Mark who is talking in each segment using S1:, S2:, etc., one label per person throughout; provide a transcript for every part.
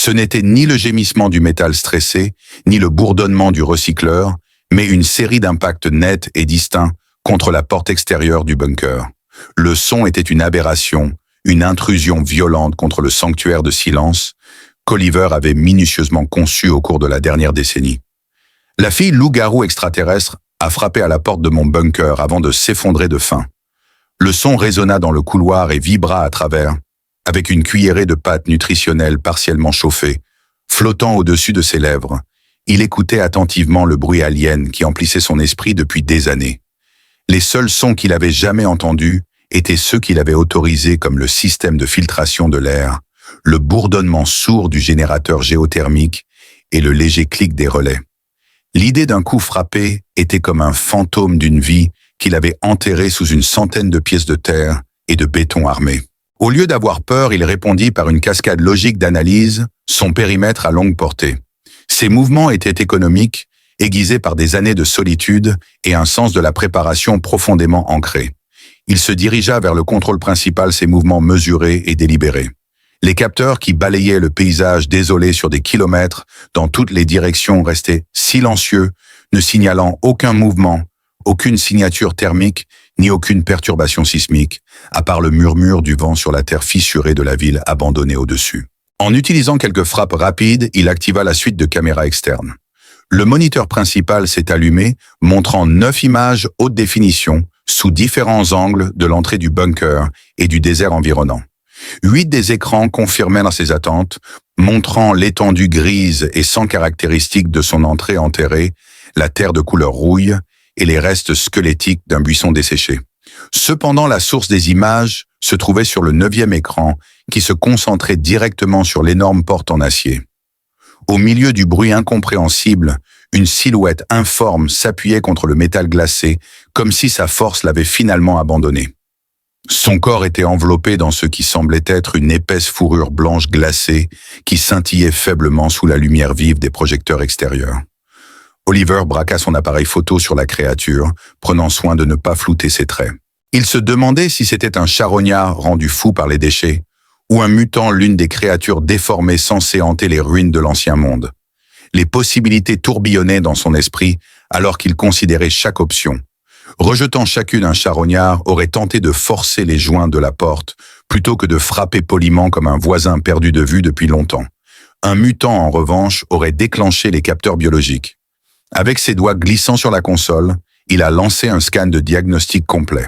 S1: Ce n'était ni le gémissement du métal stressé, ni le bourdonnement du recycleur, mais une série d'impacts nets et distincts contre la porte extérieure du bunker. Le son était une aberration, une intrusion violente contre le sanctuaire de silence qu'Oliver avait minutieusement conçu au cours de la dernière décennie. La fille loup-garou extraterrestre a frappé à la porte de mon bunker avant de s'effondrer de faim. Le son résonna dans le couloir et vibra à travers, avec une cuillerée de pâte nutritionnelle partiellement chauffée, flottant au-dessus de ses lèvres. Il écoutait attentivement le bruit alien qui emplissait son esprit depuis des années. Les seuls sons qu'il avait jamais entendus étaient ceux qu'il avait autorisés comme le système de filtration de l'air, le bourdonnement sourd du générateur géothermique et le léger clic des relais. L'idée d'un coup frappé était comme un fantôme d'une vie qu'il avait enterrée sous une centaine de pièces de terre et de béton armé. Au lieu d'avoir peur, il répondit par une cascade logique d'analyse, son périmètre à longue portée. Ses mouvements étaient économiques, aiguisés par des années de solitude et un sens de la préparation profondément ancré. Il se dirigea vers le contrôle principal, ses mouvements mesurés et délibérés. Les capteurs qui balayaient le paysage désolé sur des kilomètres dans toutes les directions restaient silencieux, ne signalant aucun mouvement, aucune signature thermique, ni aucune perturbation sismique, à part le murmure du vent sur la terre fissurée de la ville abandonnée au-dessus. En utilisant quelques frappes rapides, il activa la suite de caméras externes. Le moniteur principal s'est allumé, montrant 9 images haute définition, sous différents angles de l'entrée du bunker et du désert environnant. 8 des écrans confirmaient dans ses attentes, montrant l'étendue grise et sans caractéristique de son entrée enterrée, la terre de couleur rouille et les restes squelettiques d'un buisson desséché. Cependant, la source des images se trouvait sur le 9e écran, qui se concentrait directement sur l'énorme porte en acier. Au milieu du bruit incompréhensible, une silhouette informe s'appuyait contre le métal glacé, comme si sa force l'avait finalement abandonné. Son corps était enveloppé dans ce qui semblait être une épaisse fourrure blanche glacée qui scintillait faiblement sous la lumière vive des projecteurs extérieurs. Oliver braqua son appareil photo sur la créature, prenant soin de ne pas flouter ses traits. Il se demandait si c'était un charognard rendu fou par les déchets, ou un mutant, l'une des créatures déformées censées hanter les ruines de l'ancien monde. Les possibilités tourbillonnaient dans son esprit alors qu'il considérait chaque option. Rejetant chacune, un charognard aurait tenté de forcer les joints de la porte plutôt que de frapper poliment comme un voisin perdu de vue depuis longtemps. Un mutant, en revanche, aurait déclenché les capteurs biologiques. Avec ses doigts glissant sur la console, il a lancé un scan de diagnostic complet.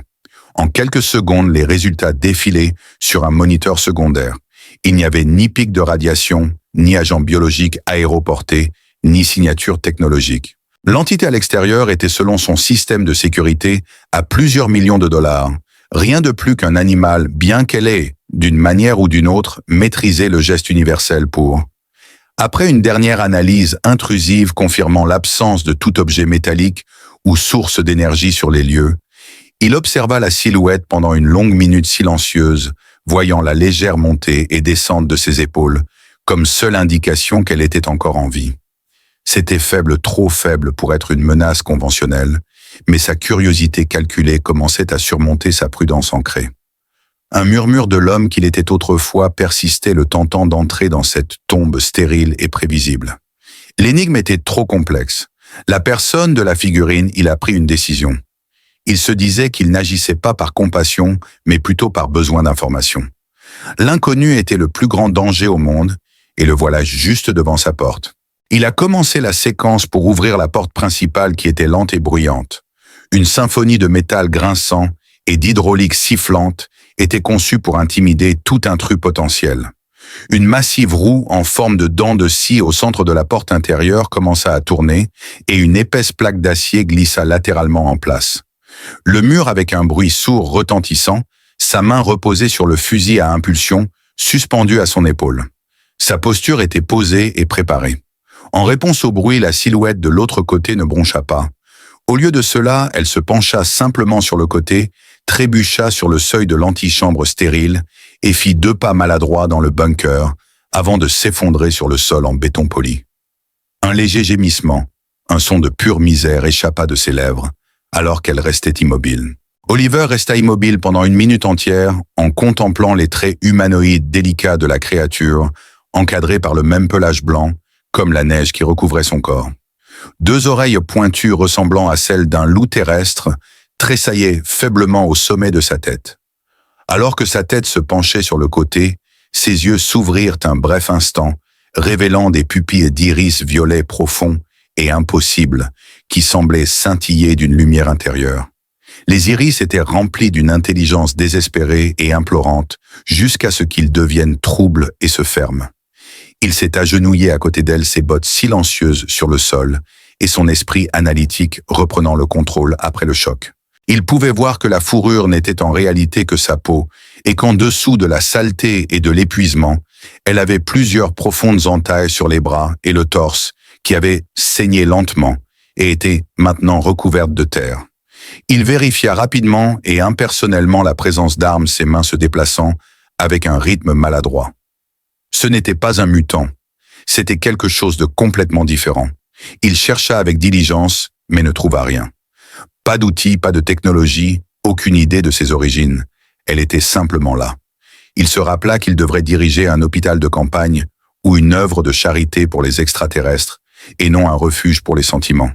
S1: En quelques secondes, les résultats défilaient sur un moniteur secondaire. Il n'y avait ni pic de radiation, ni agent biologique aéroporté, ni signature technologique. L'entité à l'extérieur était, selon son système de sécurité, à plusieurs millions de dollars. Rien de plus qu'un animal, bien qu'elle ait, d'une manière ou d'une autre, maîtrisé le geste universel pour... Après une dernière analyse intrusive confirmant l'absence de tout objet métallique ou source d'énergie sur les lieux, il observa la silhouette pendant une longue minute silencieuse, voyant la légère montée et descente de ses épaules, comme seule indication qu'elle était encore en vie. C'était faible, trop faible pour être une menace conventionnelle, mais sa curiosité calculée commençait à surmonter sa prudence ancrée. Un murmure de l'homme qu'il était autrefois persistait, le tentant d'entrer dans cette tombe stérile et prévisible. L'énigme était trop complexe. La personne de la figurine, il a pris une décision. Il se disait qu'il n'agissait pas par compassion, mais plutôt par besoin d'information. L'inconnu était le plus grand danger au monde, et le voilà juste devant sa porte. Il a commencé la séquence pour ouvrir la porte principale qui était lente et bruyante. Une symphonie de métal grinçant et d'hydraulique sifflante était conçue pour intimider tout intrus potentiel. Une massive roue en forme de dent de scie au centre de la porte intérieure commença à tourner et une épaisse plaque d'acier glissa latéralement en place. Le mur, avec un bruit sourd retentissant, sa main reposait sur le fusil à impulsion, suspendu à son épaule. Sa posture était posée et préparée. En réponse au bruit, la silhouette de l'autre côté ne broncha pas. Au lieu de cela, elle se pencha simplement sur le côté, trébucha sur le seuil de l'antichambre stérile et fit 2 pas maladroits dans le bunker avant de s'effondrer sur le sol en béton poli. Un léger gémissement, un son de pure misère échappa de ses lèvres alors qu'elle restait immobile. Oliver resta immobile pendant 1 minute entière en contemplant les traits humanoïdes délicats de la créature encadrée par le même pelage blanc, comme la neige qui recouvrait son corps. Deux oreilles pointues ressemblant à celles d'un loup terrestre tressaillaient faiblement au sommet de sa tête. Alors que sa tête se penchait sur le côté, ses yeux s'ouvrirent un bref instant, révélant des pupilles d'iris violet profonds et impossibles qui semblaient scintiller d'une lumière intérieure. Les iris étaient remplis d'une intelligence désespérée et implorante jusqu'à ce qu'ils deviennent troubles et se ferment. Il s'est agenouillé à côté d'elle, ses bottes silencieuses sur le sol et son esprit analytique reprenant le contrôle après le choc. Il pouvait voir que la fourrure n'était en réalité que sa peau et qu'en dessous de la saleté et de l'épuisement, elle avait plusieurs profondes entailles sur les bras et le torse qui avaient saigné lentement et étaient maintenant recouvertes de terre. Il vérifia rapidement et impersonnellement la présence d'armes, ses mains se déplaçant avec un rythme maladroit. Ce n'était pas un mutant, c'était quelque chose de complètement différent. Il chercha avec diligence, mais ne trouva rien. Pas d'outils, pas de technologie, aucune idée de ses origines. Elle était simplement là. Il se rappela qu'il devrait diriger un hôpital de campagne ou une œuvre de charité pour les extraterrestres, et non un refuge pour les sentiments.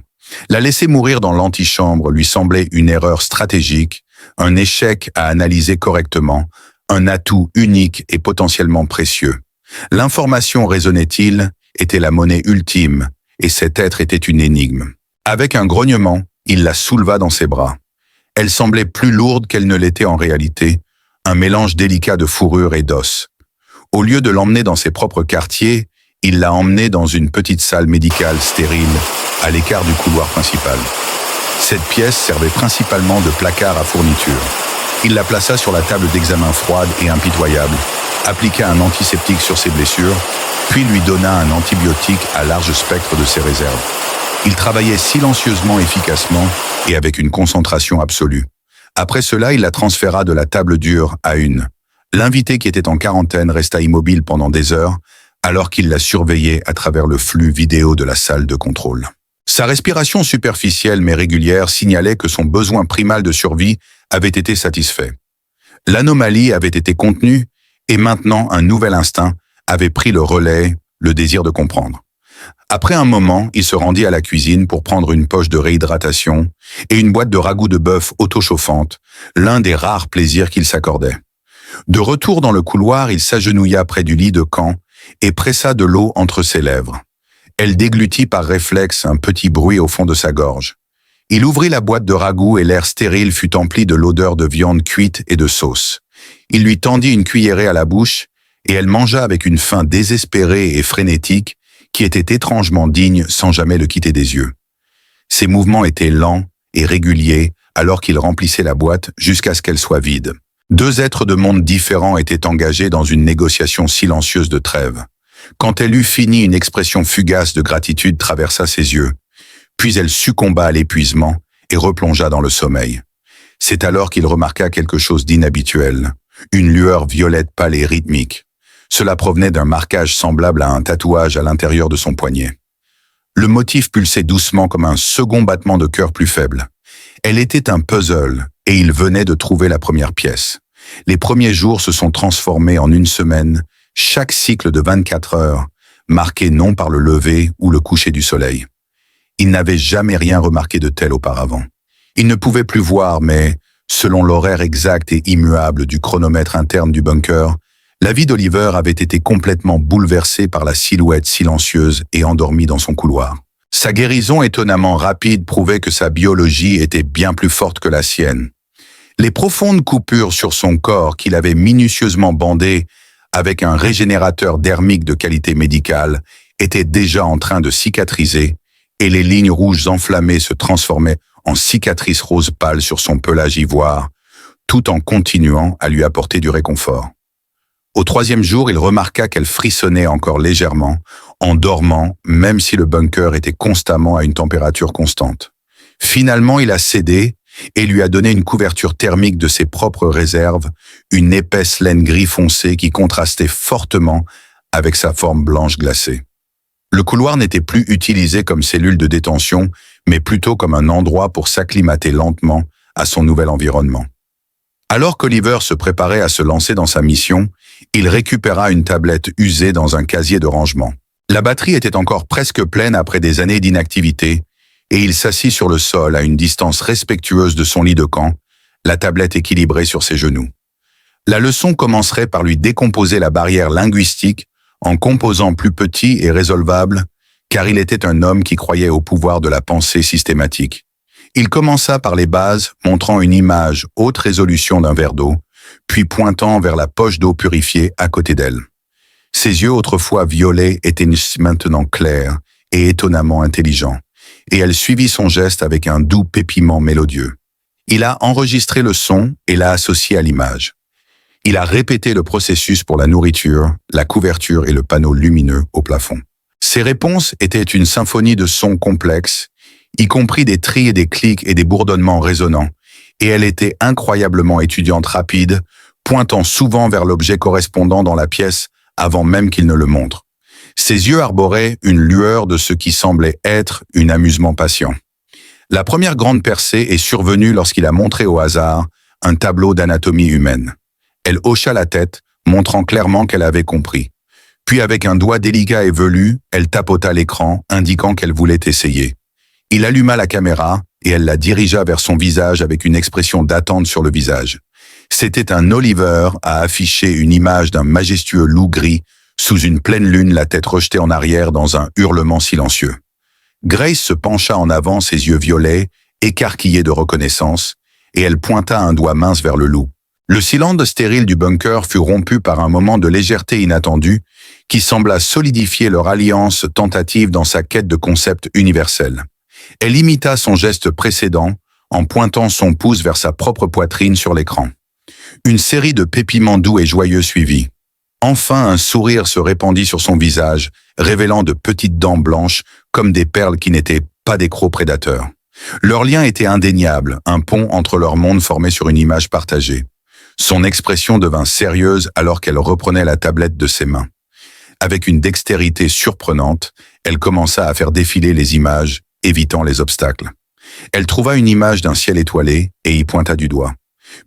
S1: La laisser mourir dans l'antichambre lui semblait une erreur stratégique, un échec à analyser correctement, un atout unique et potentiellement précieux. L'information, raisonnait-il, était la monnaie ultime, et cet être était une énigme. Avec un grognement, il la souleva dans ses bras. Elle semblait plus lourde qu'elle ne l'était en réalité, un mélange délicat de fourrure et d'os. Au lieu de l'emmener dans ses propres quartiers, il l'a emmenée dans une petite salle médicale stérile, à l'écart du couloir principal. Cette pièce servait principalement de placard à fourniture. Il la plaça sur la table d'examen froide et impitoyable, appliqua un antiseptique sur ses blessures, puis lui donna un antibiotique à large spectre de ses réserves. Il travaillait silencieusement, efficacement et avec une concentration absolue. Après cela, il la transféra de la table dure à une. L'invité qui était en quarantaine resta immobile pendant des heures, alors qu'il la surveillait à travers le flux vidéo de la salle de contrôle. Sa respiration superficielle mais régulière signalait que son besoin primal de survie avait été satisfait. L'anomalie avait été contenue et maintenant un nouvel instinct avait pris le relais, le désir de comprendre. Après un moment, il se rendit à la cuisine pour prendre une poche de réhydratation et une boîte de ragoût de bœuf autochauffante, l'un des rares plaisirs qu'il s'accordait. De retour dans le couloir, il s'agenouilla près du lit de camp et pressa de l'eau entre ses lèvres. Elle déglutit par réflexe un petit bruit au fond de sa gorge. Il ouvrit la boîte de ragoût et l'air stérile fut empli de l'odeur de viande cuite et de sauce. Il lui tendit une cuillerée à la bouche et elle mangea avec une faim désespérée et frénétique qui était étrangement digne sans jamais le quitter des yeux. Ses mouvements étaient lents et réguliers alors qu'il remplissait la boîte jusqu'à ce qu'elle soit vide. Deux êtres de mondes différents étaient engagés dans une négociation silencieuse de trêve. Quand elle eut fini, une expression fugace de gratitude traversa ses yeux, puis elle succomba à l'épuisement et replongea dans le sommeil. C'est alors qu'il remarqua quelque chose d'inhabituel, une lueur violette pâle et rythmique. Cela provenait d'un marquage semblable à un tatouage à l'intérieur de son poignet. Le motif pulsait doucement comme un second battement de cœur plus faible. Elle était un puzzle et il venait de trouver la première pièce. Les premiers jours se sont transformés en une semaine, chaque cycle de 24 heures, marqué non par le lever ou le coucher du soleil. Il n'avait jamais rien remarqué de tel auparavant. Il ne pouvait plus voir, mais, selon l'horaire exact et immuable du chronomètre interne du bunker, la vie d'Oliver avait été complètement bouleversée par la silhouette silencieuse et endormie dans son couloir. Sa guérison étonnamment rapide prouvait que sa biologie était bien plus forte que la sienne. Les profondes coupures sur son corps qu'il avait minutieusement bandées avec un régénérateur dermique de qualité médicale étaient déjà en train de cicatriser et les lignes rouges enflammées se transformaient en cicatrices roses pâles sur son pelage ivoire, tout en continuant à lui apporter du réconfort. Au troisième jour, il remarqua qu'elle frissonnait encore légèrement, en dormant, même si le bunker était constamment à une température constante. Finalement, il a cédé et lui a donné une couverture thermique de ses propres réserves, une épaisse laine gris foncé qui contrastait fortement avec sa forme blanche glacée. Le couloir n'était plus utilisé comme cellule de détention, mais plutôt comme un endroit pour s'acclimater lentement à son nouvel environnement. Alors qu'Oliver se préparait à se lancer dans sa mission, il récupéra une tablette usée dans un casier de rangement. La batterie était encore presque pleine après des années d'inactivité, et il s'assit sur le sol à une distance respectueuse de son lit de camp, la tablette équilibrée sur ses genoux. La leçon commencerait par lui décomposer la barrière linguistique en composants plus petits et résolvables, car il était un homme qui croyait au pouvoir de la pensée systématique. Il commença par les bases, montrant une image haute résolution d'un verre d'eau, puis pointant vers la poche d'eau purifiée à côté d'elle. Ses yeux autrefois violets étaient maintenant clairs et étonnamment intelligents, et elle suivit son geste avec un doux pépiment mélodieux. Il a enregistré le son et l'a associé à l'image. Il a répété le processus pour la nourriture, la couverture et le panneau lumineux au plafond. Ses réponses étaient une symphonie de sons complexes, y compris des tris et des clics et des bourdonnements résonnants, et elle était incroyablement étudiante rapide, pointant souvent vers l'objet correspondant dans la pièce avant même qu'il ne le montre. Ses yeux arboraient une lueur de ce qui semblait être un amusement patient. La première grande percée est survenue lorsqu'il a montré au hasard un tableau d'anatomie humaine. Elle hocha la tête, montrant clairement qu'elle avait compris. Puis avec un doigt délicat et velu, elle tapota l'écran, indiquant qu'elle voulait essayer. Il alluma la caméra et elle la dirigea vers son visage avec une expression d'attente sur le visage. C'était un Oliver à afficher une image d'un majestueux loup gris sous une pleine lune, la tête rejetée en arrière dans un hurlement silencieux. Grace se pencha en avant, ses yeux violets, écarquillés de reconnaissance, et elle pointa un doigt mince vers le loup. Le silence stérile du bunker fut rompu par un moment de légèreté inattendue qui sembla solidifier leur alliance tentative dans sa quête de concept universel. Elle imita son geste précédent en pointant son pouce vers sa propre poitrine sur l'écran. Une série de pépiments doux et joyeux suivit. Enfin, un sourire se répandit sur son visage, révélant de petites dents blanches comme des perles qui n'étaient pas des crocs prédateurs. Leur lien était indéniable, un pont entre leurs mondes formé sur une image partagée. Son expression devint sérieuse alors qu'elle reprenait la tablette de ses mains. Avec une dextérité surprenante, elle commença à faire défiler les images, évitant les obstacles. Elle trouva une image d'un ciel étoilé et y pointa du doigt.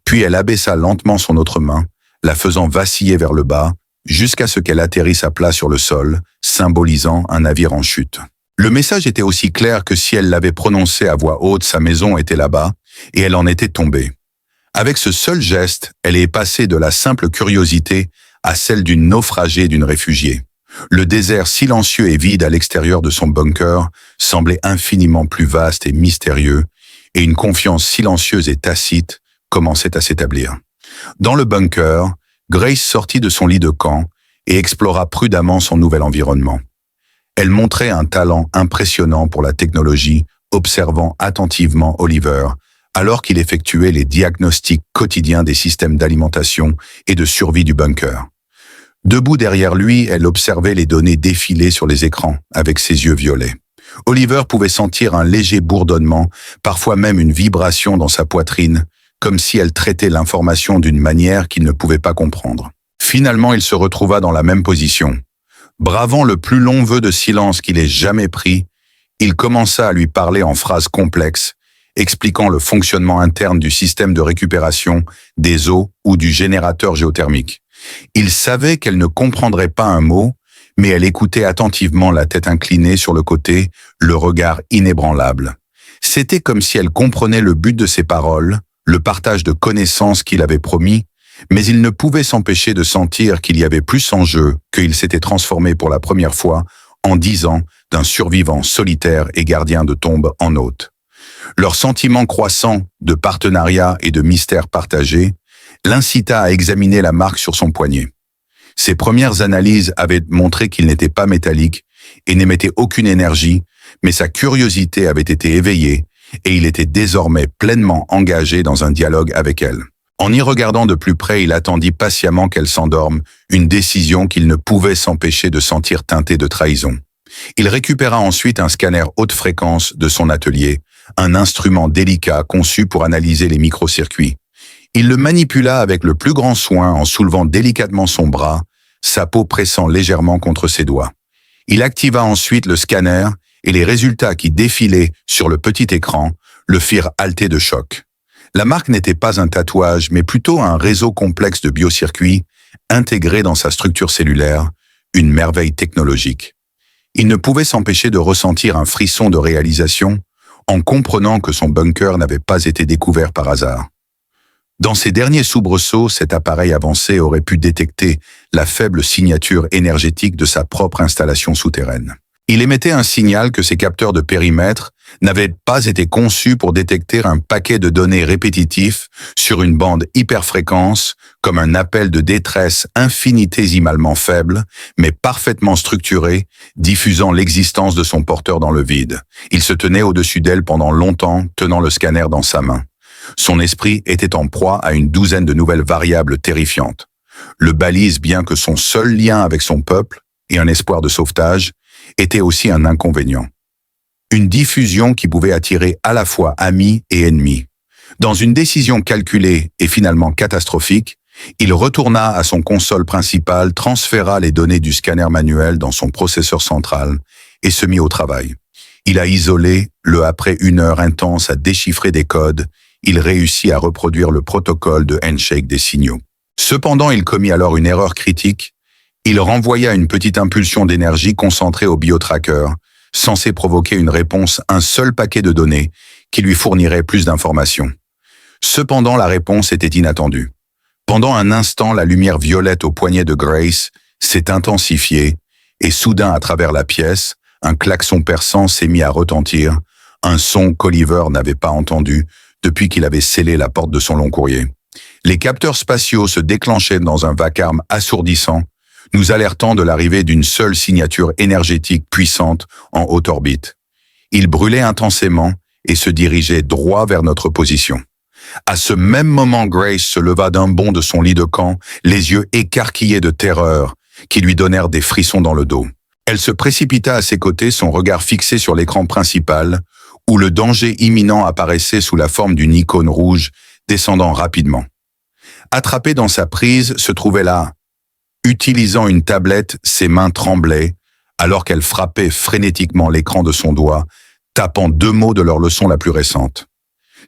S1: Puis elle abaissa lentement son autre main, la faisant vaciller vers le bas, jusqu'à ce qu'elle atterrisse à plat sur le sol, symbolisant un navire en chute. Le message était aussi clair que si elle l'avait prononcé à voix haute, sa maison était là-bas, et elle en était tombée. Avec ce seul geste, elle est passée de la simple curiosité à celle d'une naufragée, d'une réfugiée. Le désert silencieux et vide à l'extérieur de son bunker semblait infiniment plus vaste et mystérieux, et une confiance silencieuse et tacite commençait à s'établir. Dans le bunker, Grace sortit de son lit de camp et explora prudemment son nouvel environnement. Elle montrait un talent impressionnant pour la technologie, observant attentivement Oliver, alors qu'il effectuait les diagnostics quotidiens des systèmes d'alimentation et de survie du bunker. Debout derrière lui, elle observait les données défiler sur les écrans avec ses yeux violets. Oliver pouvait sentir un léger bourdonnement, parfois même une vibration dans sa poitrine, comme si elle traitait l'information d'une manière qu'il ne pouvait pas comprendre. Finalement, il se retrouva dans la même position. Bravant le plus long vœu de silence qu'il ait jamais pris, il commença à lui parler en phrases complexes, expliquant le fonctionnement interne du système de récupération, des eaux ou du générateur géothermique. Il savait qu'elle ne comprendrait pas un mot, mais elle écoutait attentivement, la tête inclinée sur le côté, le regard inébranlable. C'était comme si elle comprenait le but de ses paroles, le partage de connaissances qu'il avait promis, mais il ne pouvait s'empêcher de sentir qu'il y avait plus en jeu, qu'il s'était transformé pour la première fois en 10 ans d'un survivant solitaire et gardien de tombe en hôte. Leur sentiment croissant de partenariat et de mystère partagé l'incita à examiner la marque sur son poignet. Ses premières analyses avaient montré qu'il n'était pas métallique et n'émettait aucune énergie, mais sa curiosité avait été éveillée et il était désormais pleinement engagé dans un dialogue avec elle. En y regardant de plus près, il attendit patiemment qu'elle s'endorme, une décision qu'il ne pouvait s'empêcher de sentir teintée de trahison. Il récupéra ensuite un scanner haute fréquence de son atelier, un instrument délicat conçu pour analyser les microcircuits. Il le manipula avec le plus grand soin en soulevant délicatement son bras, sa peau pressant légèrement contre ses doigts. Il activa ensuite le scanner et les résultats qui défilaient sur le petit écran le firent halter de choc. La marque n'était pas un tatouage, mais plutôt un réseau complexe de biocircuits intégrés dans sa structure cellulaire, une merveille technologique. Il ne pouvait s'empêcher de ressentir un frisson de réalisation en comprenant que son bunker n'avait pas été découvert par hasard. Dans ses derniers soubresauts, cet appareil avancé aurait pu détecter la faible signature énergétique de sa propre installation souterraine. Il émettait un signal que ses capteurs de périmètre n'avaient pas été conçus pour détecter un paquet de données répétitifs sur une bande hyperfréquence comme un appel de détresse infinitésimalement faible, mais parfaitement structuré, diffusant l'existence de son porteur dans le vide. Il se tenait au-dessus d'elle pendant longtemps, tenant le scanner dans sa main. Son esprit était en proie à une douzaine de nouvelles variables terrifiantes. Le balise, bien que son seul lien avec son peuple et un espoir de sauvetage, était aussi un inconvénient. Une diffusion qui pouvait attirer à la fois amis et ennemis. Dans une décision calculée et finalement catastrophique, il retourna à son console principale, transféra les données du scanner manuel dans son processeur central et se mit au travail. Il a isolé, après une heure intense à déchiffrer des codes, il réussit à reproduire le protocole de handshake des signaux. Cependant, il commit alors une erreur critique. Il renvoya une petite impulsion d'énergie concentrée au biotracker, censé provoquer une réponse, un seul paquet de données qui lui fournirait plus d'informations. Cependant, la réponse était inattendue. Pendant un instant, la lumière violette au poignet de Grace s'est intensifiée et soudain, à travers la pièce, un klaxon perçant s'est mis à retentir, un son qu'Oliver n'avait pas entendu depuis qu'il avait scellé la porte de son long courrier. Les capteurs spatiaux se déclenchaient dans un vacarme assourdissant, nous alertant de l'arrivée d'une seule signature énergétique puissante en haute orbite. Il brûlait intensément et se dirigeait droit vers notre position. À ce même moment, Grace se leva d'un bond de son lit de camp, les yeux écarquillés de terreur, qui lui donnèrent des frissons dans le dos. Elle se précipita à ses côtés, son regard fixé sur l'écran principal, où le danger imminent apparaissait sous la forme d'une icône rouge descendant rapidement. Attrapée dans sa prise se trouvait là. Utilisant une tablette, ses mains tremblaient, alors qu'elle frappait frénétiquement l'écran de son doigt, tapant 2 mots de leur leçon la plus récente.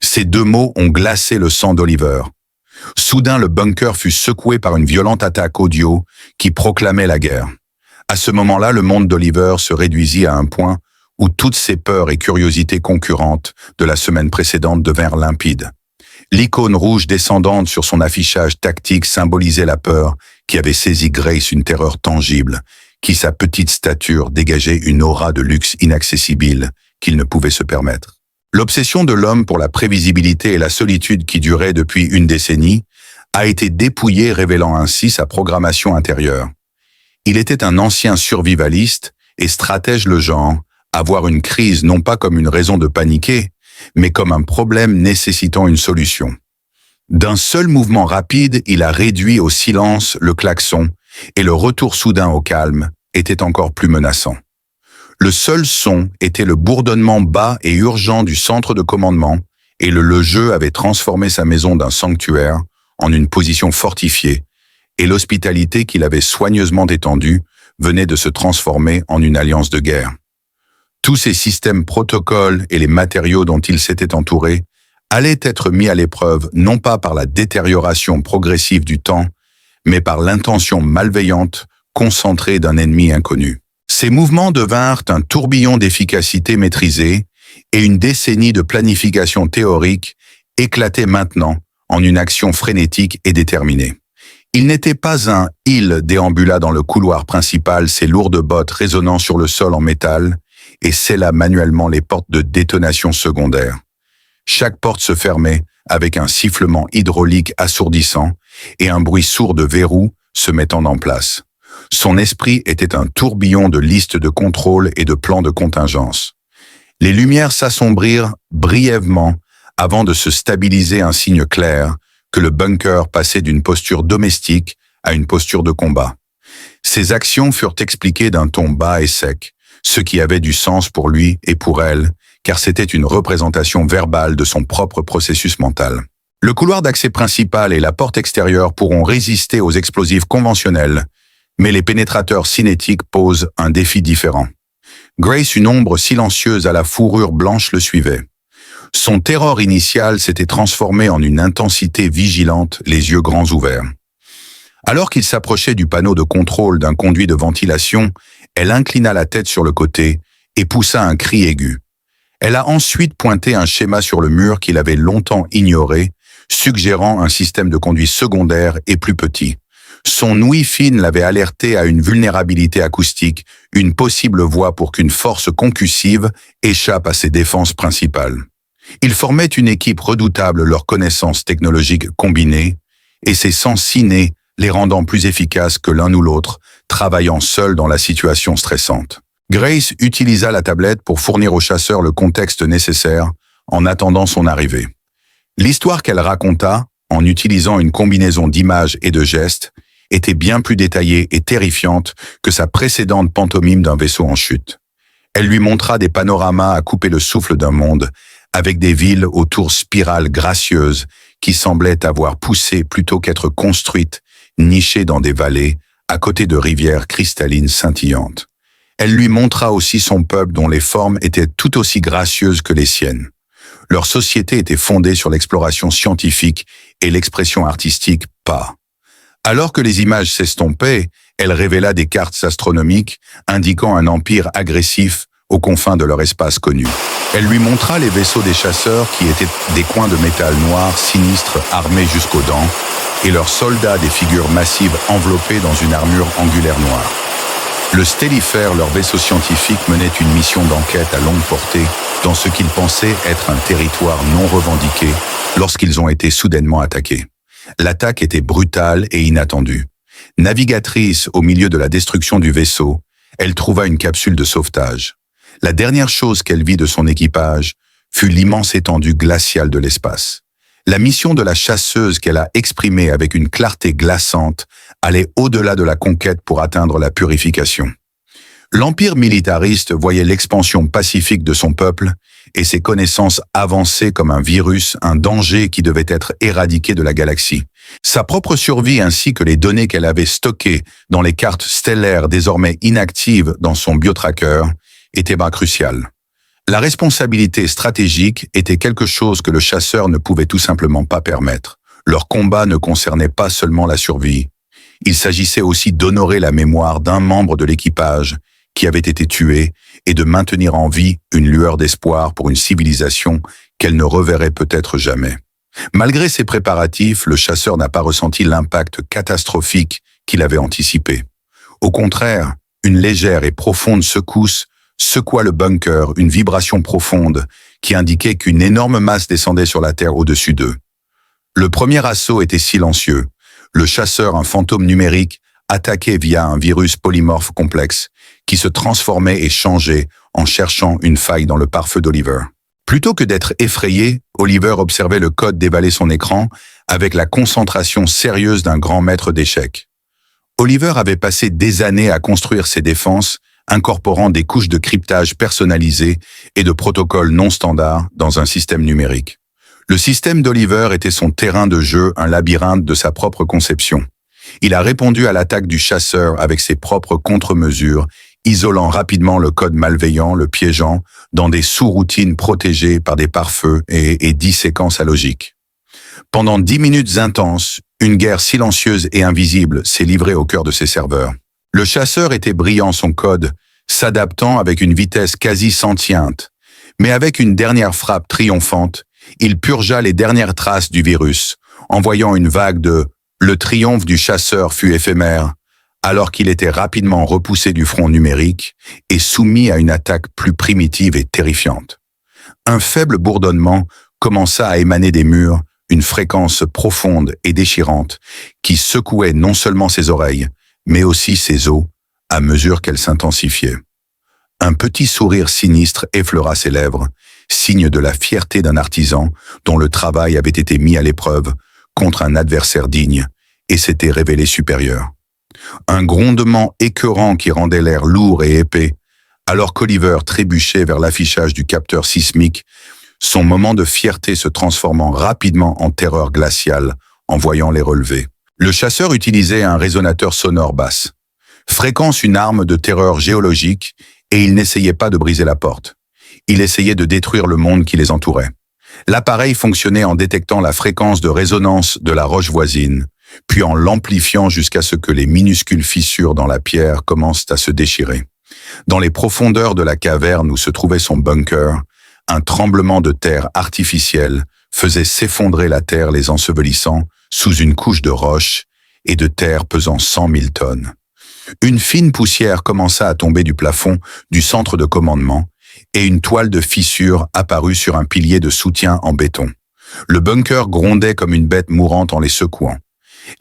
S1: Ces 2 mots ont glacé le sang d'Oliver. Soudain, le bunker fut secoué par une violente attaque audio qui proclamait la guerre. À ce moment-là, le monde d'Oliver se réduisit à un point où toutes ses peurs et curiosités concurrentes de la semaine précédente devinrent limpides. L'icône rouge descendante sur son affichage tactique symbolisait la peur qui avait saisi Grace, une terreur tangible, qui sa petite stature dégageait une aura de luxe inaccessible qu'il ne pouvait se permettre. L'obsession de l'homme pour la prévisibilité et la solitude qui durait depuis une décennie a été dépouillée, révélant ainsi sa programmation intérieure. Il était un ancien survivaliste et stratège le genre, à voir une crise non pas comme une raison de paniquer, mais comme un problème nécessitant une solution. D'un seul mouvement rapide, il a réduit au silence le klaxon, et le retour soudain au calme était encore plus menaçant. Le seul son était le bourdonnement bas et urgent du centre de commandement, et le jeu avait transformé sa maison d'un sanctuaire en une position fortifiée, et l'hospitalité qu'il avait soigneusement étendue venait de se transformer en une alliance de guerre. Tous ces systèmes protocoles et les matériaux dont il s'était entouré allaient être mis à l'épreuve non pas par la détérioration progressive du temps, mais par l'intention malveillante, concentrée d'un ennemi inconnu. Ces mouvements devinrent un tourbillon d'efficacité maîtrisée et une décennie de planification théorique éclatait maintenant en une action frénétique et déterminée. Il n'était pas un « il » déambula dans le couloir principal, ses lourdes bottes résonnant sur le sol en métal, et scella manuellement les portes de détonation secondaire. Chaque porte se fermait avec un sifflement hydraulique assourdissant et un bruit sourd de verrous se mettant en place. Son esprit était un tourbillon de listes de contrôle et de plans de contingence. Les lumières s'assombrirent brièvement avant de se stabiliser, un signe clair que le bunker passait d'une posture domestique à une posture de combat. Ses actions furent expliquées d'un ton bas et sec, ce qui avait du sens pour lui et pour elle, car c'était une représentation verbale de son propre processus mental. Le couloir d'accès principal et la porte extérieure pourront résister aux explosifs conventionnels, mais les pénétrateurs cinétiques posent un défi différent. Grace, une ombre silencieuse à la fourrure blanche, le suivait. Son terreur initiale s'était transformée en une intensité vigilante, les yeux grands ouverts. Alors qu'il s'approchait du panneau de contrôle d'un conduit de ventilation, elle inclina la tête sur le côté et poussa un cri aigu. Elle a ensuite pointé un schéma sur le mur qu'il avait longtemps ignoré, suggérant un système de conduite secondaire et plus petit. Son ouïe fine l'avait alerté à une vulnérabilité acoustique, une possible voie pour qu'une force concussive échappe à ses défenses principales. Ils formaient une équipe redoutable, leurs connaissances technologiques combinées, et ses sens innés les rendant plus efficaces que l'un ou l'autre, travaillant seuls dans la situation stressante. Grace utilisa la tablette pour fournir au chasseur le contexte nécessaire en attendant son arrivée. L'histoire qu'elle raconta, en utilisant une combinaison d'images et de gestes, était bien plus détaillée et terrifiante que sa précédente pantomime d'un vaisseau en chute. Elle lui montra des panoramas à couper le souffle d'un monde, avec des villes aux tours spirales gracieuses qui semblaient avoir poussé plutôt qu'être construites, nichées dans des vallées, à côté de rivières cristallines scintillantes. Elle lui montra aussi son peuple dont les formes étaient tout aussi gracieuses que les siennes. Leur société était fondée sur l'exploration scientifique et l'expression artistique pas. Alors que les images s'estompaient, elle révéla des cartes astronomiques indiquant un empire agressif aux confins de leur espace connu. Elle lui montra les vaisseaux des chasseurs qui étaient des coins de métal noir sinistres armés jusqu'aux dents, et leurs soldats des figures massives enveloppées dans une armure angulaire noire. Le Stellifer, leur vaisseau scientifique, menait une mission d'enquête à longue portée dans ce qu'ils pensaient être un territoire non revendiqué lorsqu'ils ont été soudainement attaqués. L'attaque était brutale et inattendue. Navigatrice au milieu de la destruction du vaisseau, elle trouva une capsule de sauvetage. La dernière chose qu'elle vit de son équipage fut l'immense étendue glaciale de l'espace. La mission de la chasseuse qu'elle a exprimée avec une clarté glaçante allait au-delà de la conquête pour atteindre la purification. L'empire militariste voyait l'expansion pacifique de son peuple et ses connaissances avancées comme un virus, un danger qui devait être éradiqué de la galaxie. Sa propre survie ainsi que les données qu'elle avait stockées dans les cartes stellaires désormais inactives dans son biotracker étaient cruciales. La responsabilité stratégique était quelque chose que le chasseur ne pouvait tout simplement pas permettre. Leur combat ne concernait pas seulement la survie. Il s'agissait aussi d'honorer la mémoire d'un membre de l'équipage qui avait été tué et de maintenir en vie une lueur d'espoir pour une civilisation qu'elle ne reverrait peut-être jamais. Malgré ces préparatifs, le chasseur n'a pas ressenti l'impact catastrophique qu'il avait anticipé. Au contraire, une légère et profonde secousse secoua le bunker, une vibration profonde qui indiquait qu'une énorme masse descendait sur la terre au-dessus d'eux. Le premier assaut était silencieux. Le chasseur, un fantôme numérique, attaquait via un virus polymorphe complexe qui se transformait et changeait en cherchant une faille dans le pare-feu d'Oliver. Plutôt que d'être effrayé, Oliver observait le code dévaler son écran avec la concentration sérieuse d'un grand maître d'échecs. Oliver avait passé des années à construire ses défenses, incorporant des couches de cryptage personnalisées et de protocoles non standards dans un système numérique. Le système d'Oliver était son terrain de jeu, un labyrinthe de sa propre conception. Il a répondu à l'attaque du chasseur avec ses propres contre-mesures, isolant rapidement le code malveillant, le piégeant, dans des sous-routines protégées par des pare-feux et 10 séquences à logique. Pendant 10 minutes intenses, une guerre silencieuse et invisible s'est livrée au cœur de ses serveurs. Le chasseur était brillant son code, s'adaptant avec une vitesse quasi sentiente, mais avec une dernière frappe triomphante, il purgea les dernières traces du virus, envoyant une vague de « le triomphe du chasseur fut éphémère », alors qu'il était rapidement repoussé du front numérique et soumis à une attaque plus primitive et terrifiante. Un faible bourdonnement commença à émaner des murs, une fréquence profonde et déchirante qui secouait non seulement ses oreilles, mais aussi ses os, à mesure qu'elle s'intensifiait. Un petit sourire sinistre effleura ses lèvres, signe de la fierté d'un artisan dont le travail avait été mis à l'épreuve contre un adversaire digne et s'était révélé supérieur. Un grondement écœurant qui rendait l'air lourd et épais, alors qu'Oliver trébuchait vers l'affichage du capteur sismique, son moment de fierté se transformant rapidement en terreur glaciale en voyant les relevés. Le chasseur utilisait un résonateur sonore basse. Fréquence une arme de terreur géologique et il n'essayait pas de briser la porte. Il essayait de détruire le monde qui les entourait. L'appareil fonctionnait en détectant la fréquence de résonance de la roche voisine, puis en l'amplifiant jusqu'à ce que les minuscules fissures dans la pierre commencent à se déchirer. Dans les profondeurs de la caverne où se trouvait son bunker, un tremblement de terre artificiel faisait s'effondrer la terre les ensevelissant sous une couche de roches et de terre pesant 100 000 tonnes. Une fine poussière commença à tomber du plafond du centre de commandement et une toile de fissure apparut sur un pilier de soutien en béton. Le bunker grondait comme une bête mourante en les secouant.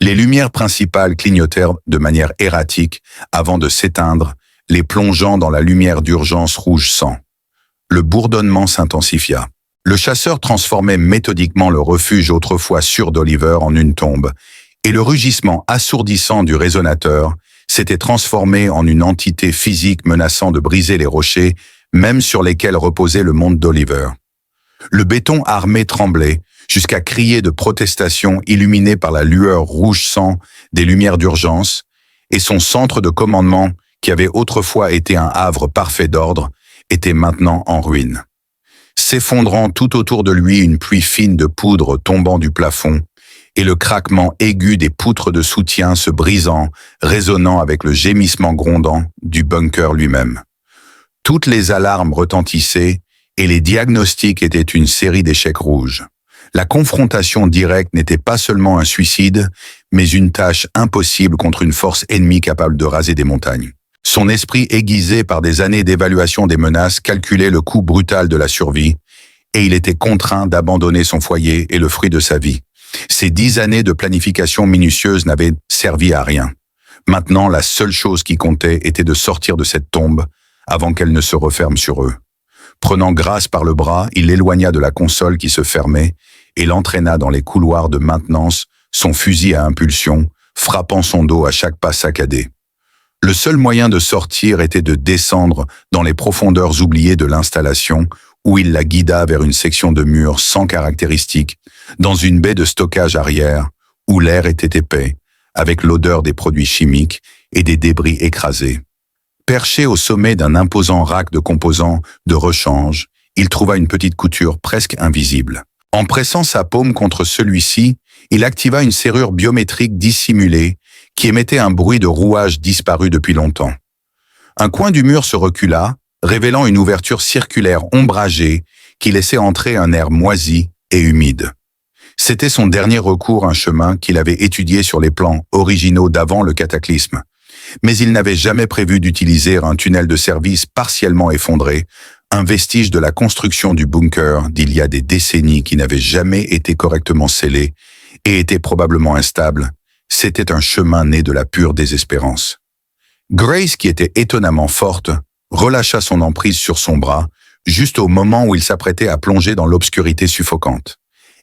S1: Les lumières principales clignotèrent de manière erratique avant de s'éteindre, les plongeant dans la lumière d'urgence rouge sang. Le bourdonnement s'intensifia. Le chasseur transformait méthodiquement le refuge autrefois sûr d'Oliver en une tombe, et le rugissement assourdissant du résonateur s'était transformé en une entité physique menaçant de briser les rochers, même sur lesquels reposait le monde d'Oliver. Le béton armé tremblait, jusqu'à crier de protestation illuminé par la lueur rouge sang des lumières d'urgence, et son centre de commandement, qui avait autrefois été un havre parfait d'ordre, était maintenant en ruine. S'effondrant tout autour de lui une pluie fine de poudre tombant du plafond, et le craquement aigu des poutres de soutien se brisant, résonnant avec le gémissement grondant du bunker lui-même. Toutes les alarmes retentissaient, et les diagnostics étaient une série d'échecs rouges. La confrontation directe n'était pas seulement un suicide, mais une tâche impossible contre une force ennemie capable de raser des montagnes. Son esprit aiguisé par des années d'évaluation des menaces calculait le coût brutal de la survie, et il était contraint d'abandonner son foyer et le fruit de sa vie. Ces 10 années de planification minutieuse n'avaient servi à rien. Maintenant, la seule chose qui comptait était de sortir de cette tombe avant qu'elle ne se referme sur eux. Prenant Grace par le bras, il l'éloigna de la console qui se fermait et l'entraîna dans les couloirs de maintenance, son fusil à impulsion, frappant son dos à chaque pas saccadé. Le seul moyen de sortir était de descendre dans les profondeurs oubliées de l'installation, où il la guida vers une section de mur sans caractéristiques, dans une baie de stockage arrière, où l'air était épais, avec l'odeur des produits chimiques et des débris écrasés. Perché au sommet d'un imposant rack de composants de rechange, il trouva une petite couture presque invisible. En pressant sa paume contre celui-ci, il activa une serrure biométrique dissimulée qui émettait un bruit de rouage disparu depuis longtemps. Un coin du mur se recula, révélant une ouverture circulaire ombragée qui laissait entrer un air moisi et humide. C'était son dernier recours, un chemin qu'il avait étudié sur les plans originaux d'avant le cataclysme. Mais il n'avait jamais prévu d'utiliser un tunnel de service partiellement effondré, un vestige de la construction du bunker d'il y a des décennies qui n'avait jamais été correctement scellé et était probablement instable. C'était un chemin né de la pure désespérance. Grace, qui était étonnamment forte, relâcha son emprise sur son bras, juste au moment où il s'apprêtait à plonger dans l'obscurité suffocante.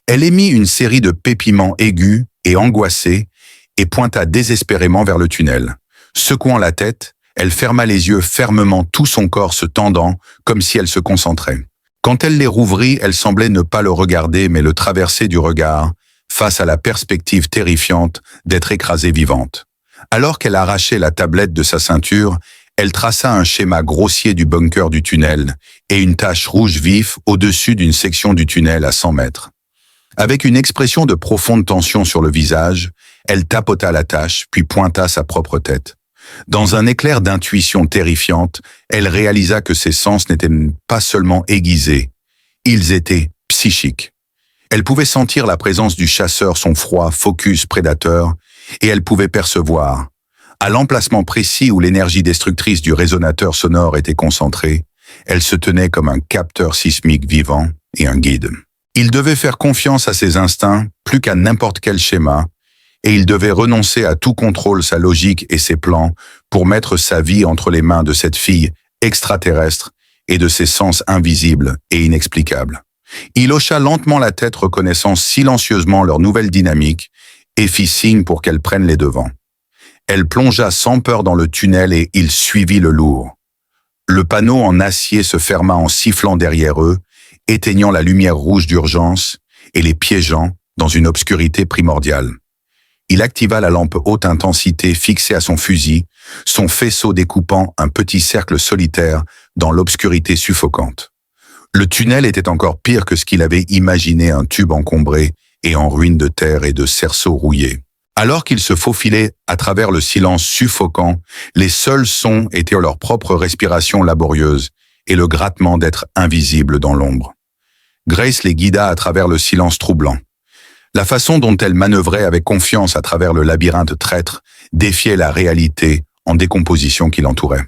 S1: Elle émit une série de pépiments aigus et angoissés et pointa désespérément vers le tunnel. Secouant la tête, elle ferma les yeux fermement, tout son corps se tendant, comme si elle se concentrait. Quand elle les rouvrit, elle semblait ne pas le regarder, mais le traverser du regard, face à la perspective terrifiante d'être écrasée vivante. Alors qu'elle arrachait la tablette de sa ceinture, elle traça un schéma grossier du bunker du tunnel et une tache rouge vif au-dessus d'une section du tunnel à 100 mètres. Avec une expression de profonde tension sur le visage, elle tapota la tache, puis pointa sa propre tête. Dans un éclair d'intuition terrifiante, elle réalisa que ses sens n'étaient pas seulement aiguisés, ils étaient psychiques. Elle pouvait sentir la présence du chasseur, son froid, focus prédateur, et elle pouvait percevoir, à l'emplacement précis où l'énergie destructrice du résonateur sonore était concentrée, elle se tenait comme un capteur sismique vivant et un guide. Il devait faire confiance à ses instincts plus qu'à n'importe quel schéma, et il devait renoncer à tout contrôle, sa logique et ses plans pour mettre sa vie entre les mains de cette fille extraterrestre et de ses sens invisibles et inexplicables. Il hocha lentement la tête, reconnaissant silencieusement leur nouvelle dynamique, et fit signe pour qu'elle prenne les devants. Elle plongea sans peur dans le tunnel et il suivit le lourd. Le panneau en acier se ferma en sifflant derrière eux, éteignant la lumière rouge d'urgence et les piégeant dans une obscurité primordiale. Il activa la lampe haute intensité fixée à son fusil, son faisceau découpant un petit cercle solitaire dans l'obscurité suffocante. Le tunnel était encore pire que ce qu'il avait imaginé, un tube encombré et en ruine de terre et de cerceaux rouillés. Alors qu'ils se faufilaient à travers le silence suffocant, les seuls sons étaient leur propre respiration laborieuse et le grattement d'être invisible dans l'ombre. Grace les guida à travers le silence troublant. La façon dont elle manœuvrait avec confiance à travers le labyrinthe traître défiait la réalité en décomposition qui l'entourait.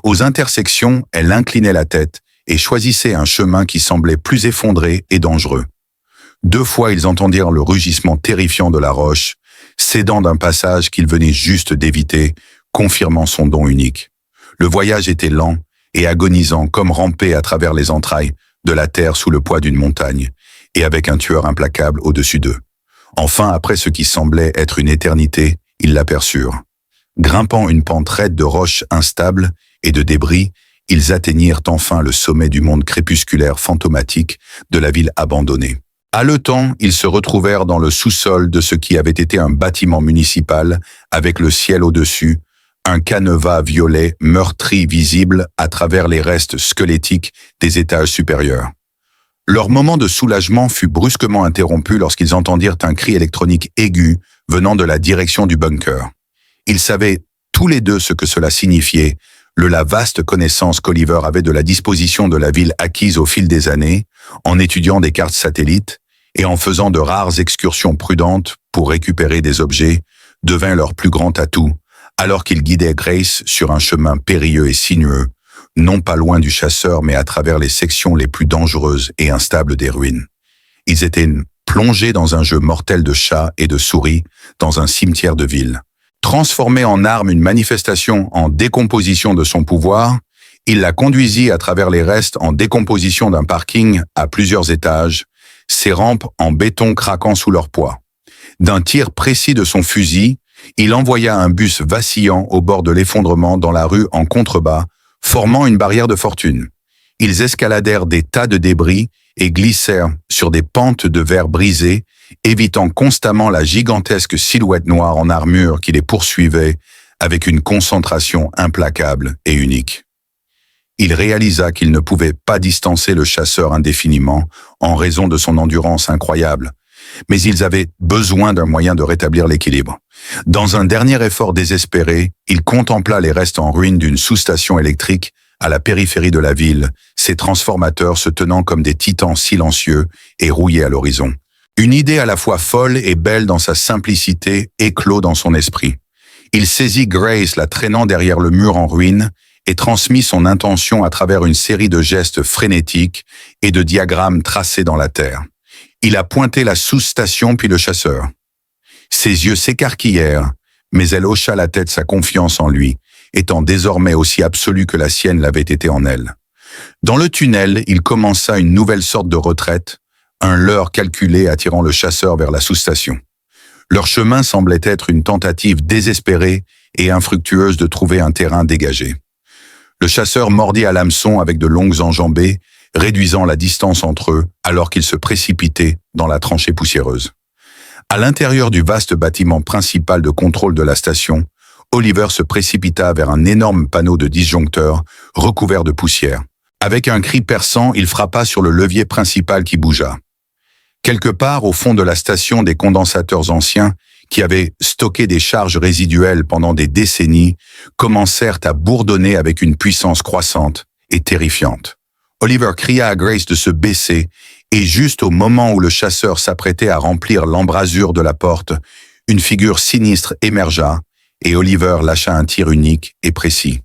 S1: Aux intersections, elle inclinait la tête et choisissait un chemin qui semblait plus effondré et dangereux. 2 fois, ils entendirent le rugissement terrifiant de la roche, cédant d'un passage qu'il venait juste d'éviter, confirmant son don unique. Le voyage était lent et agonisant, comme ramper à travers les entrailles de la terre sous le poids d'une montagne, et avec un tueur implacable au-dessus d'eux. Enfin, après ce qui semblait être une éternité, ils l'aperçurent. Grimpant une pente raide de roches instables et de débris, ils atteignirent enfin le sommet du monde crépusculaire fantomatique de la ville abandonnée. Haletant, ils se retrouvèrent dans le sous-sol de ce qui avait été un bâtiment municipal, avec le ciel au-dessus, un canevas violet meurtri visible à travers les restes squelettiques des étages supérieurs. Leur moment de soulagement fut brusquement interrompu lorsqu'ils entendirent un cri électronique aigu venant de la direction du bunker. Ils savaient tous les deux ce que cela signifiait, la vaste connaissance qu'Oliver avait de la disposition de la ville acquise au fil des années, en étudiant des cartes satellites et en faisant de rares excursions prudentes pour récupérer des objets, devint leur plus grand atout, alors qu'ils guidaient Grace sur un chemin périlleux et sinueux, non pas loin du chasseur mais à travers les sections les plus dangereuses et instables des ruines. Ils étaient plongés dans un jeu mortel de chats et de souris dans un cimetière de ville. Transformé en arme une manifestation en décomposition de son pouvoir, il la conduisit à travers les restes en décomposition d'un parking à plusieurs étages, ses rampes en béton craquant sous leur poids. D'un tir précis de son fusil, il envoya un bus vacillant au bord de l'effondrement dans la rue en contrebas, formant une barrière de fortune. Ils escaladèrent des tas de débris et glissèrent sur des pentes de verre brisées, évitant constamment la gigantesque silhouette noire en armure qui les poursuivait avec une concentration implacable et unique. Il réalisa qu'il ne pouvait pas distancer le chasseur indéfiniment en raison de son endurance incroyable, mais ils avaient besoin d'un moyen de rétablir l'équilibre. Dans un dernier effort désespéré, il contempla les restes en ruine d'une sous-station électrique à la périphérie de la ville, ses transformateurs se tenant comme des titans silencieux et rouillés à l'horizon. Une idée à la fois folle et belle dans sa simplicité éclot dans son esprit. Il saisit Grace, la traînant derrière le mur en ruine, et transmit son intention à travers une série de gestes frénétiques et de diagrammes tracés dans la terre. Il a pointé la sous-station puis le chasseur. Ses yeux s'écarquillèrent, mais elle hocha la tête, sa confiance en lui, étant désormais aussi absolue que la sienne l'avait été en elle. Dans le tunnel, il commença une nouvelle sorte de retraite, un leurre calculé attirant le chasseur vers la sous-station. Leur chemin semblait être une tentative désespérée et infructueuse de trouver un terrain dégagé. Le chasseur mordit à l'hameçon avec de longues enjambées, réduisant la distance entre eux alors qu'ils se précipitaient dans la tranchée poussiéreuse. À l'intérieur du vaste bâtiment principal de contrôle de la station, Oliver se précipita vers un énorme panneau de disjoncteur recouvert de poussière. Avec un cri perçant, il frappa sur le levier principal qui bougea. Quelque part au fond de la station, des condensateurs anciens, qui avaient stocké des charges résiduelles pendant des décennies, commencèrent à bourdonner avec une puissance croissante et terrifiante. Oliver cria à Grace de se baisser, et juste au moment où le chasseur s'apprêtait à remplir l'embrasure de la porte, une figure sinistre émergea, et Oliver lâcha un tir unique et précis.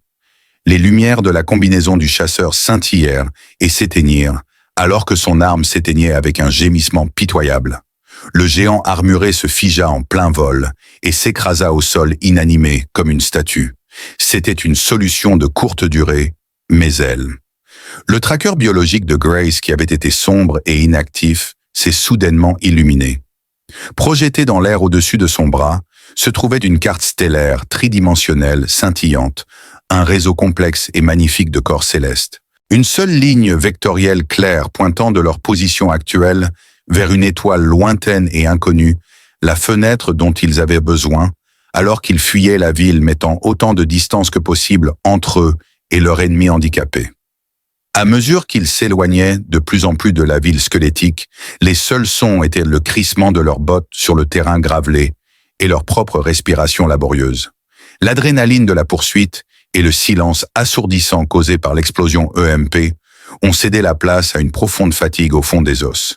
S1: Les lumières de la combinaison du chasseur scintillèrent et s'éteignirent, alors que son arme s'éteignait avec un gémissement pitoyable. Le géant armuré se figea en plein vol et s'écrasa au sol inanimé comme une statue. C'était une solution de courte durée, mais elle. Le tracker biologique de Grace, qui avait été sombre et inactif, s'est soudainement illuminé. Projeté dans l'air au-dessus de son bras, se trouvait une carte stellaire, tridimensionnelle, scintillante, un réseau complexe et magnifique de corps célestes. Une seule ligne vectorielle claire pointant de leur position actuelle vers une étoile lointaine et inconnue, la fenêtre dont ils avaient besoin, alors qu'ils fuyaient la ville mettant autant de distance que possible entre eux et leur ennemi handicapé. À mesure qu'ils s'éloignaient de plus en plus de la ville squelettique, les seuls sons étaient le crissement de leurs bottes sur le terrain gravelé et leur propre respiration laborieuse. L'adrénaline de la poursuite et le silence assourdissant causé par l'explosion EMP ont cédé la place à une profonde fatigue au fond des os.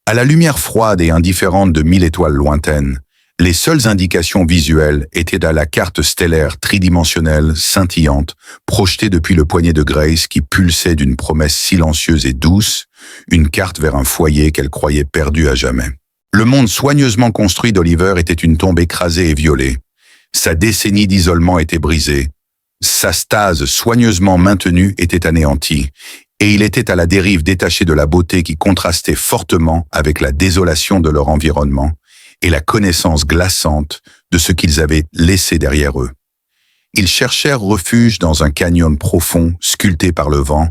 S1: À la lumière froide et indifférente de 1000 étoiles lointaines, les seules indications visuelles étaient à la carte stellaire tridimensionnelle, scintillante, projetée depuis le poignet de Grace qui pulsait d'une promesse silencieuse et douce, une carte vers un foyer qu'elle croyait perdu à jamais. Le monde soigneusement construit d'Oliver était une tombe écrasée et violée. Sa décennie d'isolement était brisée. Sa stase soigneusement maintenue était anéantie, et il était à la dérive détaché de la beauté qui contrastait fortement avec la désolation de leur environnement et la connaissance glaçante de ce qu'ils avaient laissé derrière eux. Ils cherchèrent refuge dans un canyon profond, sculpté par le vent,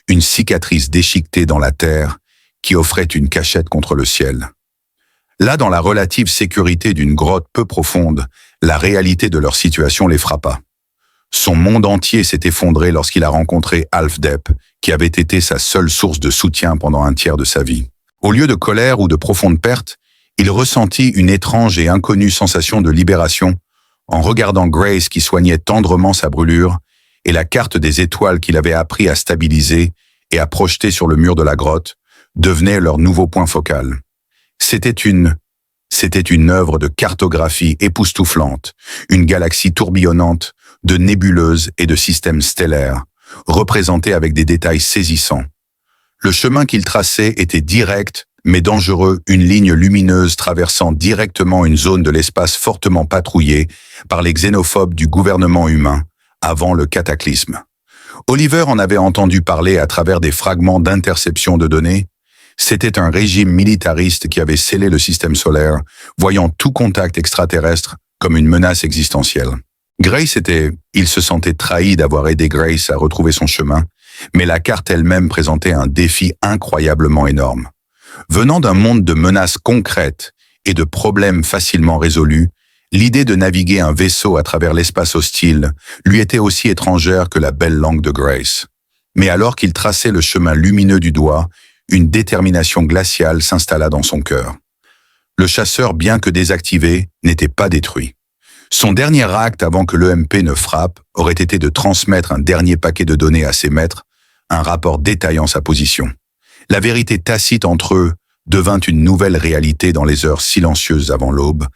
S1: une cicatrice déchiquetée dans la terre qui offrait une cachette contre le ciel. Là, dans la relative sécurité d'une grotte peu profonde, la réalité de leur situation les frappa. Son monde entier s'est effondré lorsqu'il a rencontré Alf Depp, qui avait été sa seule source de soutien pendant un tiers de sa vie. Au lieu de colère ou de profonde perte, il ressentit une étrange et inconnue sensation de libération en regardant Grace qui soignait tendrement sa brûlure et la carte des étoiles qu'il avait appris à stabiliser et à projeter sur le mur de la grotte devenait leur nouveau point focal. C'était une œuvre de cartographie époustouflante, une galaxie tourbillonnante de nébuleuses et de systèmes stellaires, représentée avec des détails saisissants. Le chemin qu'il traçait était direct, mais dangereux, une ligne lumineuse traversant directement une zone de l'espace fortement patrouillée par les xénophobes du gouvernement humain, avant le cataclysme. Oliver en avait entendu parler à travers des fragments d'interception de données. C'était un régime militariste qui avait scellé le système solaire, voyant tout contact extraterrestre comme une menace existentielle. Il se sentait trahi d'avoir aidé Grace à retrouver son chemin, mais la carte elle-même présentait un défi incroyablement énorme. Venant d'un monde de menaces concrètes et de problèmes facilement résolus, l'idée de naviguer un vaisseau à travers l'espace hostile lui était aussi étrangère que la belle langue de Grace. Mais alors qu'il traçait le chemin lumineux du doigt, une détermination glaciale s'installa dans son cœur. Le chasseur, bien que désactivé, n'était pas détruit. Son dernier acte avant que l'EMP ne frappe aurait été de transmettre un dernier paquet de données à ses maîtres, un rapport détaillant sa position. La vérité tacite entre eux devint une nouvelle réalité dans les heures silencieuses avant l'aube,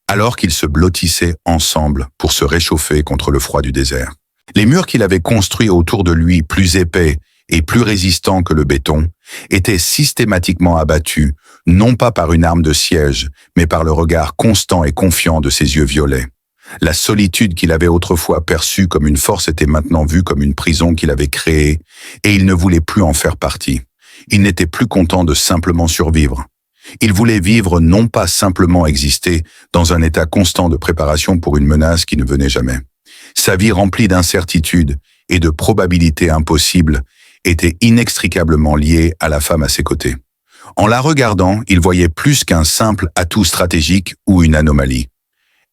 S1: alors qu'ils se blottissaient ensemble pour se réchauffer contre le froid du désert. Les murs qu'il avait construits autour de lui, plus épais et plus résistants que le béton, étaient systématiquement abattus, non pas par une arme de siège, mais par le regard constant et confiant de ses yeux violets. La solitude qu'il avait autrefois perçue comme une force était maintenant vue comme une prison qu'il avait créée, et il ne voulait plus en faire partie. Il n'était plus content de simplement survivre. Il voulait vivre, non pas simplement exister, dans un état constant de préparation pour une menace qui ne venait jamais. Sa vie remplie d'incertitudes et de probabilités impossibles était inextricablement liée à la femme à ses côtés. En la regardant, il voyait plus qu'un simple atout stratégique ou une anomalie.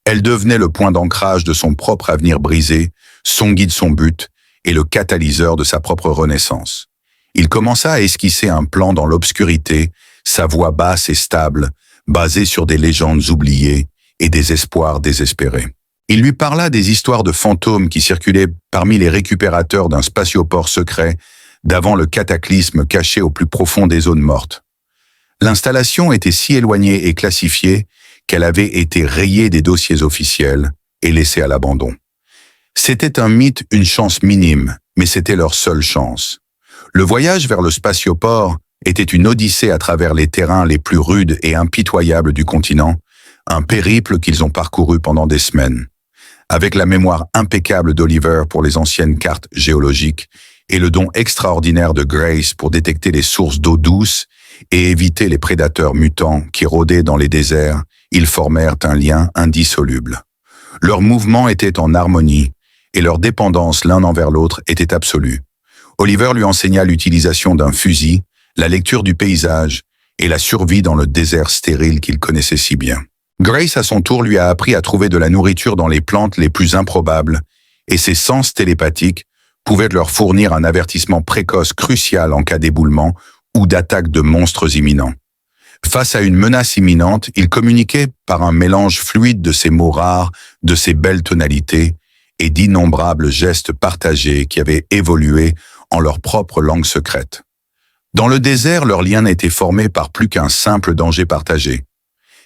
S1: Elle devenait le point d'ancrage de son propre avenir brisé, son guide, son but, et le catalyseur de sa propre renaissance. Il commença à esquisser un plan dans l'obscurité, sa voix basse et stable, basée sur des légendes oubliées et des espoirs désespérés. Il lui parla des histoires de fantômes qui circulaient parmi les récupérateurs d'un spatioport secret d'avant le cataclysme caché au plus profond des zones mortes. L'installation était si éloignée et classifiée qu'elle avait été rayée des dossiers officiels et laissée à l'abandon. C'était un mythe, une chance minime, mais c'était leur seule chance. Le voyage vers le spatioport était une odyssée à travers les terrains les plus rudes et impitoyables du continent, un périple qu'ils ont parcouru pendant des semaines. Avec la mémoire impeccable d'Oliver pour les anciennes cartes géologiques et le don extraordinaire de Grace pour détecter les sources d'eau douce et éviter les prédateurs mutants qui rôdaient dans les déserts, ils formèrent un lien indissoluble. Leurs mouvements étaient en harmonie et leur dépendance l'un envers l'autre était absolue. Oliver lui enseigna l'utilisation d'un fusil, la lecture du paysage et la survie dans le désert stérile qu'il connaissait si bien. Grace, à son tour, lui a appris à trouver de la nourriture dans les plantes les plus improbables et ses sens télépathiques pouvait leur fournir un avertissement précoce crucial en cas d'éboulement ou d'attaque de monstres imminents. Face à une menace imminente, ils communiquaient par un mélange fluide de ces mots rares, de ces belles tonalités et d'innombrables gestes partagés qui avaient évolué en leur propre langue secrète. Dans le désert, leur lien n'était formé par plus qu'un simple danger partagé.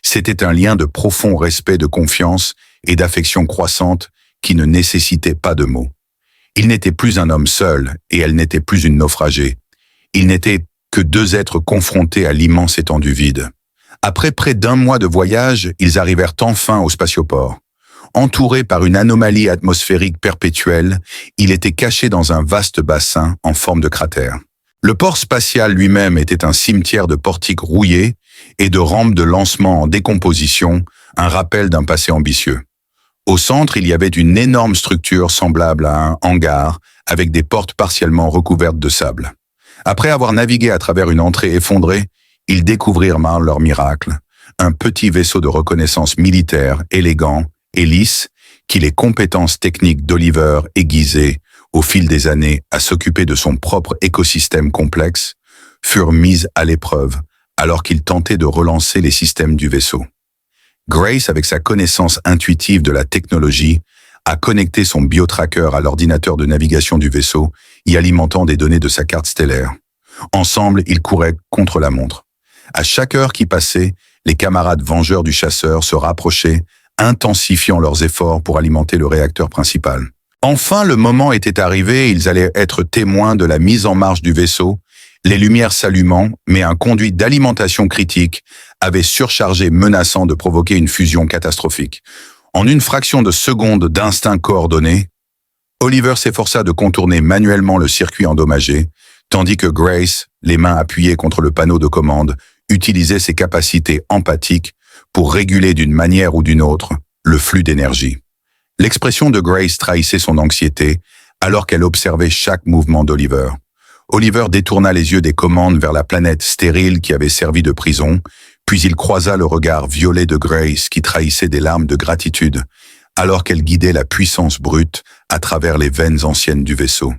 S1: C'était un lien de profond respect, de confiance et d'affection croissante qui ne nécessitait pas de mots. Il n'était plus un homme seul et elle n'était plus une naufragée. Ils n'étaient que deux êtres confrontés à l'immense étendue vide. Après près d'un mois de voyage, ils arrivèrent enfin au spatioport. Entouré par une anomalie atmosphérique perpétuelle, il était caché dans un vaste bassin en forme de cratère. Le port spatial lui-même était un cimetière de portiques rouillés et de rampes de lancement en décomposition, un rappel d'un passé ambitieux. Au centre, il y avait une énorme structure semblable à un hangar, avec des portes partiellement recouvertes de sable. Après avoir navigué à travers une entrée effondrée, ils découvrirent leur miracle, un petit vaisseau de reconnaissance militaire, élégant et lisse, qui les compétences techniques d'Oliver aiguisées au fil des années à s'occuper de son propre écosystème complexe, furent mises à l'épreuve alors qu'il tentait de relancer les systèmes du vaisseau. Grace, avec sa connaissance intuitive de la technologie, a connecté son biotracker à l'ordinateur de navigation du vaisseau, y alimentant des données de sa carte stellaire. Ensemble, ils couraient contre la montre. À chaque heure qui passait, les camarades vengeurs du chasseur se rapprochaient, intensifiant leurs efforts pour alimenter le réacteur principal. Enfin, le moment était arrivé, ils allaient être témoins de la mise en marche du vaisseau, les lumières s'allumant, mais un conduit d'alimentation critique avait surchargé, menaçant de provoquer une fusion catastrophique. En une fraction de seconde d'instinct coordonné, Oliver s'efforça de contourner manuellement le circuit endommagé, tandis que Grace, les mains appuyées contre le panneau de commande, utilisait ses capacités empathiques pour réguler d'une manière ou d'une autre le flux d'énergie. L'expression de Grace trahissait son anxiété alors qu'elle observait chaque mouvement d'Oliver. Oliver détourna les yeux des commandes vers la planète stérile qui avait servi de prison, puis il croisa le regard violet de Grace qui trahissait des larmes de gratitude, alors qu'elle guidait la puissance brute à travers les veines anciennes du vaisseau.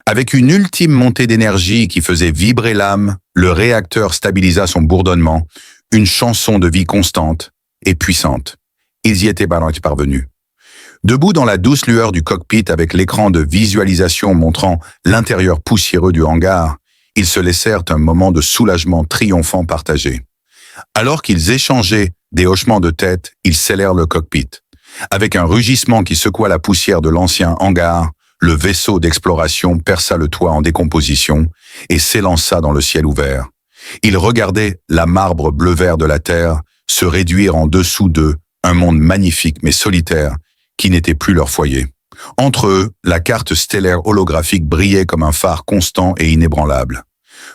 S1: Avec une ultime montée d'énergie qui faisait vibrer l'âme, le réacteur stabilisa son bourdonnement, une chanson de vie constante et puissante. Ils y étaient parvenus. Debout dans la douce lueur du cockpit avec l'écran de visualisation montrant l'intérieur poussiéreux du hangar, ils se laissèrent un moment de soulagement triomphant partagé. Alors qu'ils échangeaient des hochements de tête, ils scellèrent le cockpit. Avec un rugissement qui secoua la poussière de l'ancien hangar, le vaisseau d'exploration perça le toit en décomposition et s'élança dans le ciel ouvert. Ils regardaient la marbre bleu-vert de la Terre se réduire en dessous d'eux, un monde magnifique mais solitaire, qui n'était plus leur foyer. Entre eux, la carte stellaire holographique brillait comme un phare constant et inébranlable.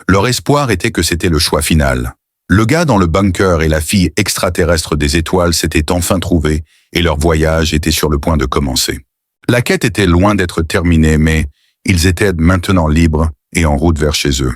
S1: Leur espoir était que c'était le choix final. Le gars dans le bunker et la fille extraterrestre des étoiles s'étaient enfin trouvés et leur voyage était sur le point de commencer. La quête était loin d'être terminée, mais ils étaient maintenant libres et en route vers chez eux.